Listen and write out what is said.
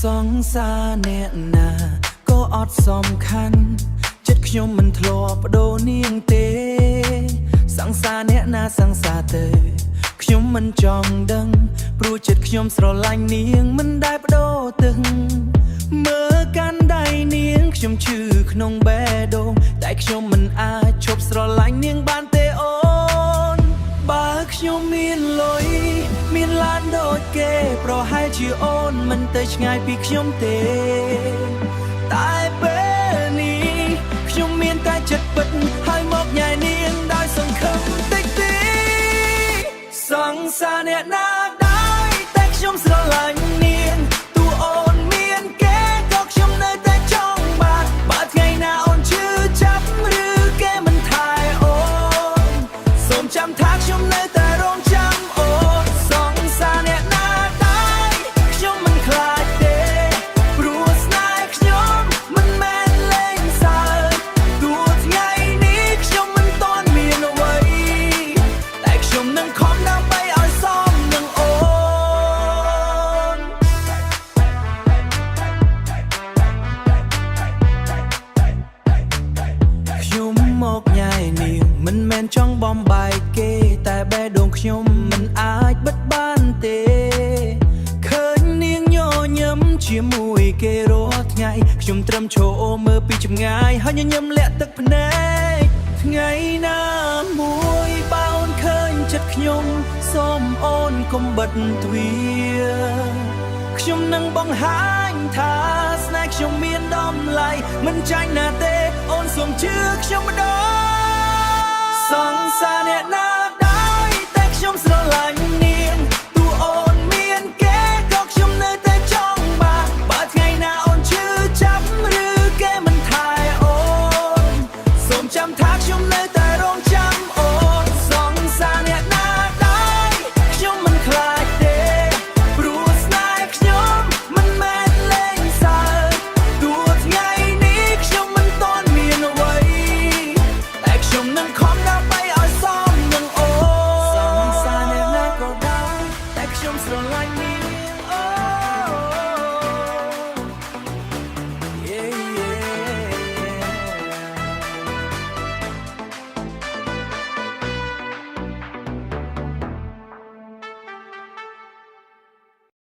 សង្សារអ្នកណាក៏អត់សំខាន់ចិត្តខ្ញុំមិនធ្លាប់បដូរនាងទេសង្សារអ្នកណាសង្សារទៅខ្ញុំមិនចង់ដឹងព្រោះចិត្តខ្ញុំស្រឡាញ់នាងមិនដែលបដូរទឹកមើលកាន់ដៃនាងខ្ញុំឈឺក្នុងបេះដូងតែខ្ញុំមិនអាចឈប់ស្រឡាញ់នាងបានទេអូនបើខ្ញុំមានលុយមានឡានដូចគេប្រហែលជាអូនមិនទៅឆ្ងាយពីខ្ញុំទេតែពេលនេះខ្ញុំមានតែចិត្តពិតហើយមកញ៉ែនាងដោយសង្ឃឹមតិចទីសង្សារអ្នកណាដែរតែខ្ញុំស្រឡាញ់នាងតួអូនមានគេក៏ខ្ញុំនៅតែចង់បានបើថ្ងៃណាអូនឈឺចាប់ឬគេមិនថែអូនសូមចាំថាខ្ញុំនៅតែរងចាំអូនសង្សារអ្នកណាដែរខ្ញុំមិនខ្លាចទេព្រោះស្នេហ៍ខ្ញុំមិនមែនលេងសើចទោះថ្ងៃនេះខ្ញុំមិនទាន់មានអ្វីតែខ្ញុំនឹងខំដើម្បីឲ្យសមនឹងអូនខ្ញុំមកញ៉ែនាងមិនមែនចង់បំបែកគេតែបេះដូងខ្ញុំមិនអាចបិទបានទេឃើញនាងញញឹមជាមួយគេរាល់ថ្ងៃខ្ញុំត្រឹមឈរមើលពីចម្ងាយហើយញញឹមលាក់ទឹកភ្នែកថ្ងៃណាមួយបើអូនឃើញចិត្តខ្ញុំសូមអូនកុំបិទទ្វារខ្ញុំនឹងបង្ហាញថាស្នេហ៍ខ្ញុំមានតម្លៃមិនចាញ់ណាទេអូនសូមជឿខ្ញុំម្ដងសង្សារអ្នកណាដែរតែខ្ញុំស្រឡាញ់នា